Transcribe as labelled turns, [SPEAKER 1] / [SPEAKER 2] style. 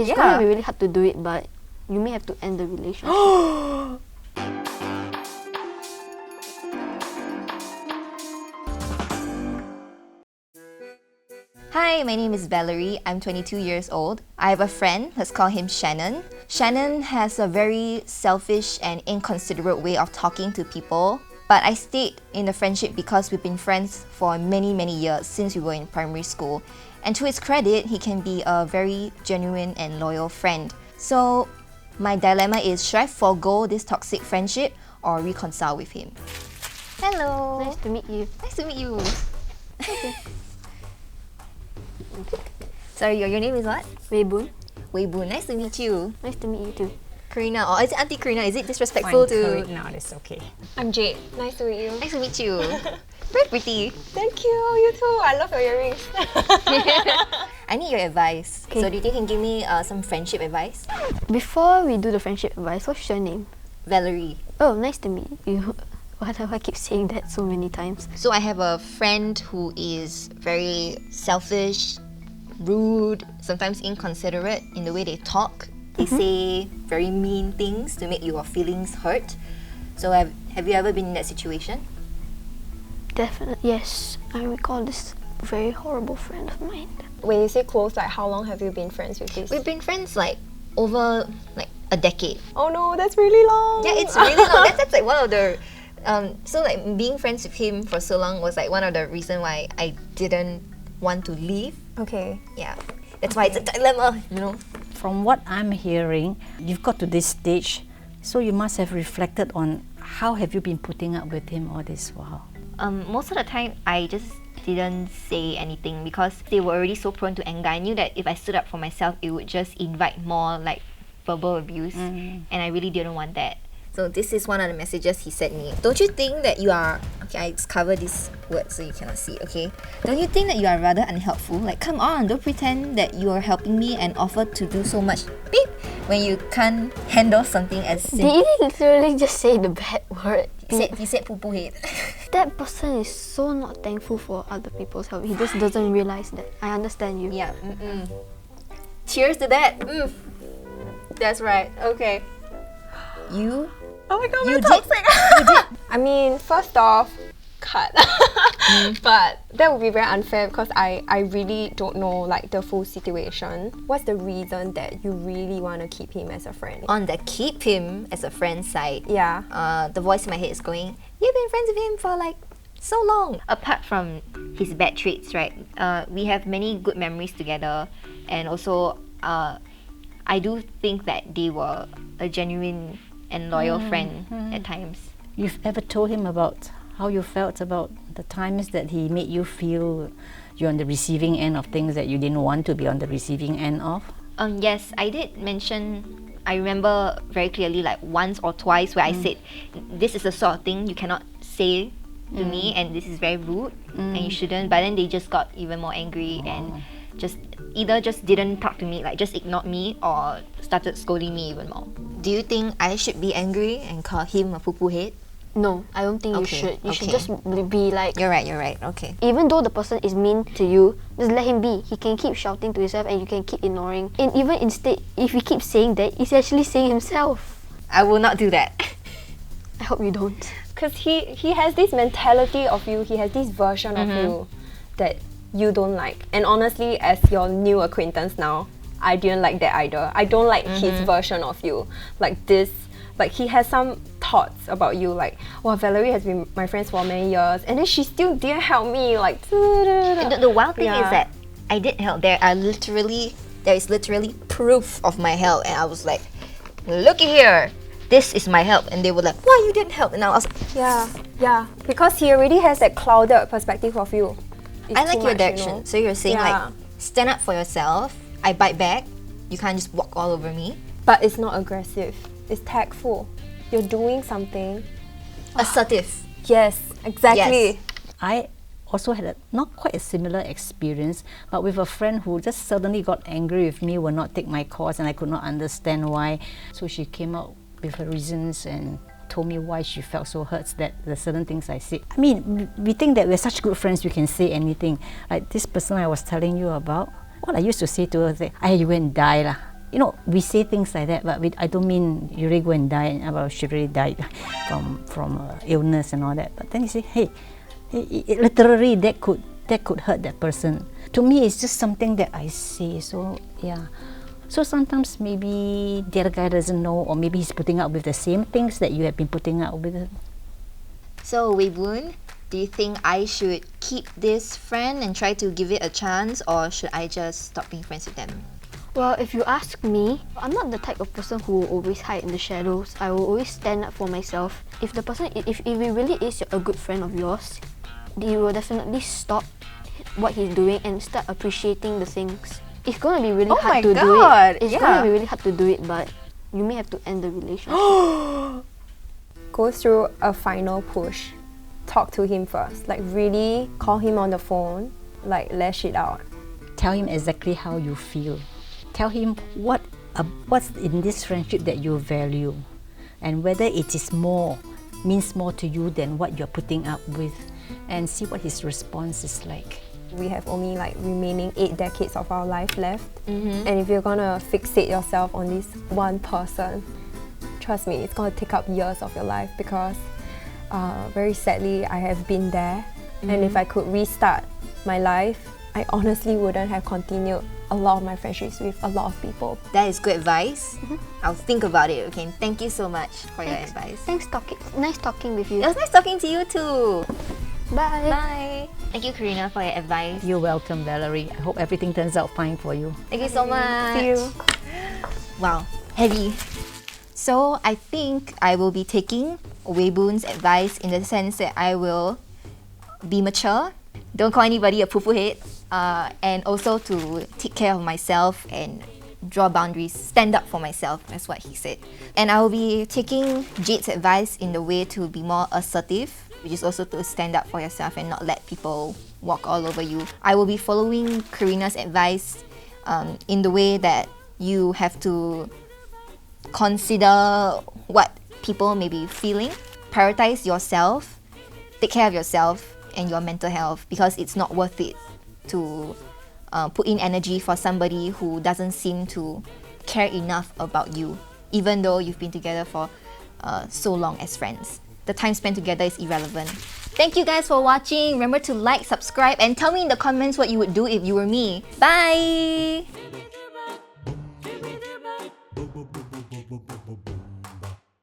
[SPEAKER 1] It's going to be really hard to do it, but you may have to end the relationship.
[SPEAKER 2] Hi, my name is Valerie. I'm 22 years old. I have a friend, let's call him Shannon. Shannon has a very selfish and inconsiderate way of talking to people. But I stayed in the friendship because we've been friends for many, many years since we were in primary school. And to his credit, he can be a very genuine and loyal friend. So my dilemma is, should I forgo this toxic friendship or reconcile with him? Hello.
[SPEAKER 1] Nice to meet you.
[SPEAKER 2] Nice to meet you. Sorry, your name is what?
[SPEAKER 1] Wei Boon.
[SPEAKER 2] Wei Boon. Nice to meet you.
[SPEAKER 1] Nice to meet you too.
[SPEAKER 2] Carena, or is it Auntie Carena? Is it disrespectful to...
[SPEAKER 3] No, it's okay.
[SPEAKER 4] I'm Jade. Nice to meet you.
[SPEAKER 2] Nice to meet you. Very pretty.
[SPEAKER 4] Thank you. You too. I love your earrings.
[SPEAKER 2] I need your advice.
[SPEAKER 1] Okay.
[SPEAKER 2] So do you think you can give me some friendship advice?
[SPEAKER 1] Before we do the friendship advice, what's your name?
[SPEAKER 2] Valerie.
[SPEAKER 1] Oh, nice to meet you. Why do I keep saying that so many times?
[SPEAKER 2] So I have a friend who is very selfish, rude, sometimes inconsiderate in the way they talk. They say very mean things to make your feelings hurt. So have you ever been in that situation?
[SPEAKER 1] Definitely, yes. I recall this very horrible friend of mine.
[SPEAKER 4] When you say close, like how long have you been friends with this?
[SPEAKER 2] We've been friends like over like a decade.
[SPEAKER 4] Oh no, that's really long.
[SPEAKER 2] Yeah, it's really long. That's like one of the... so like being friends with him for so long was like one of the reasons why I didn't want to leave.
[SPEAKER 4] Okay.
[SPEAKER 2] Yeah, that's why it's a dilemma, you know.
[SPEAKER 3] From what I'm hearing, you've got to this stage, so you must have reflected on how have you been putting up with him all this while.
[SPEAKER 2] Most of the time, I just didn't say anything because they were already so prone to anger. I knew that if I stood up for myself, it would just invite more like verbal abuse, and I really didn't want that. So this is one of the messages he sent me. Don't you think that you are... Okay, I cover this word so you cannot see, okay? Don't you think that you are rather unhelpful? Like, come on, don't pretend that you are helping me and offer to do so much beep when you can't handle something as
[SPEAKER 1] Did
[SPEAKER 2] simple.
[SPEAKER 1] he literally just say the bad word?
[SPEAKER 2] He said poo-poo head.
[SPEAKER 1] That person is so not thankful for other people's help. He just doesn't realize that. I understand you.
[SPEAKER 2] Yeah. Cheers to that. That's right. Okay. You...
[SPEAKER 4] Oh my god,
[SPEAKER 2] You
[SPEAKER 4] we're
[SPEAKER 2] did-
[SPEAKER 4] toxic.
[SPEAKER 2] you did.
[SPEAKER 4] I mean, first off, cut. But that would be very unfair because I really don't know like the full situation. What's the reason that you really want to keep him as a friend?
[SPEAKER 2] On the keep him as a friend side,
[SPEAKER 4] Yeah.
[SPEAKER 2] the voice in my head is going, you've been friends with him for like so long. Apart from his bad traits, right? We have many good memories together, and also I do think that they were a genuine and loyal friend at times.
[SPEAKER 3] You've ever told him about how you felt about the times that he made you feel you're on the receiving end of things that you didn't want to be on the receiving end of?
[SPEAKER 2] Yes, I did mention, I remember very clearly like once or twice where I said, this is the sort of thing you cannot say to me and this is very rude and you shouldn't. But then they just got even more angry and just either just didn't talk to me, like just ignored me, or started scolding me even more. Do you think I should be angry and call him a poo-poo head?
[SPEAKER 1] No, I don't think you
[SPEAKER 2] Okay,
[SPEAKER 1] should. You should
[SPEAKER 2] okay.
[SPEAKER 1] just be like...
[SPEAKER 2] You're right, okay.
[SPEAKER 1] Even though the person is mean to you, just let him be. He can keep shouting to himself and you can keep ignoring. And even instead, if he keeps saying that, he's actually saying himself.
[SPEAKER 2] I will not do that.
[SPEAKER 1] I hope you don't.
[SPEAKER 4] Because he has this mentality of you, he has this version of you that you don't like. And honestly, as your new acquaintance now, I didn't like that either. I don't like his version of you. Like this, like he has some thoughts about you like, wow, Valerie has been my friend for many years and then she still didn't help me, like...
[SPEAKER 2] The wild thing is that I did help. There is literally proof of my help, and I was like, looky here, this is my help. And they were like, why you didn't help? And I was like,
[SPEAKER 4] Yeah, because he already has that clouded perspective of you. It's
[SPEAKER 2] I like
[SPEAKER 4] too
[SPEAKER 2] your
[SPEAKER 4] much,
[SPEAKER 2] direction.
[SPEAKER 4] you know?
[SPEAKER 2] So you're saying
[SPEAKER 4] Yeah.
[SPEAKER 2] like, stand up for yourself, I bite back, you can't just walk all over me.
[SPEAKER 4] But it's not aggressive, it's tactful. You're doing something.
[SPEAKER 2] Assertive.
[SPEAKER 4] Yes, exactly.
[SPEAKER 2] Yes.
[SPEAKER 3] I also had not quite a similar experience, but with a friend who just suddenly got angry with me, would not take my course, and I could not understand why. So she came out with her reasons and told me why she felt so hurt that the certain things I said. I mean, we think that we're such good friends, we can say anything. Like this person I was telling you about, what I used to say to her, say, "Ay, you go and die lah." you know, we say things like that, but I don't mean you really go and die. Well, she really died from illness and all that. But then you say, hey, literally that could hurt that person. To me, it's just something that I say. So yeah. So sometimes maybe the other guy doesn't know, or maybe he's putting up with the same things that you have been putting up with.
[SPEAKER 2] So, Wei Boon, do you think I should keep this friend and try to give it a chance, or should I just stop being friends with them?
[SPEAKER 1] Well, if you ask me, I'm not the type of person who will always hide in the shadows. I will always stand up for myself. If the person, if it really is a good friend of yours, you will definitely stop what he's doing and start appreciating the things. It's going to be really hard to do it. It's going to be really hard to do it, but you may have to end the relationship.
[SPEAKER 4] Go through a final push. Talk to him first. Like really call him on the phone. Like lash it out.
[SPEAKER 3] Tell him exactly how you feel. Tell him what's in this friendship that you value, and whether it is means more to you than what you're putting up with, and see what his response is like.
[SPEAKER 4] We have only like remaining 8 decades of our life left, and if you're gonna fixate yourself on this one person, trust me, it's gonna take up years of your life, because very sadly I have been there, and if I could restart my life, I honestly wouldn't have continued a lot of my friendships with a lot of people.
[SPEAKER 2] That is good advice. I'll think about it, okay? Thank you so much for your advice.
[SPEAKER 1] Thanks talking. Nice talking with you.
[SPEAKER 2] It was nice talking to you too.
[SPEAKER 1] Bye.
[SPEAKER 2] Bye. Thank you, Carena, for your advice.
[SPEAKER 3] You're welcome, Valerie. I hope everything turns out fine for you.
[SPEAKER 2] Thank you so much.
[SPEAKER 4] See you.
[SPEAKER 2] Wow, heavy. So I think I will be taking Wei Boon's advice in the sense that I will be mature, don't call anybody a poo-poo head, and also to take care of myself and draw boundaries, stand up for myself, that's what he said. And I will be taking Jade's advice in the way to be more assertive, which is also to stand up for yourself and not let people walk all over you. I will be following Carena's advice in the way that you have to consider what people may be feeling, prioritize yourself, take care of yourself and your mental health, because it's not worth it to put in energy for somebody who doesn't seem to care enough about you, even though you've been together for so long as friends. The time spent together is irrelevant. Thank you guys for watching. Remember to like, subscribe, and tell me in the comments what you would do if you were me. Bye!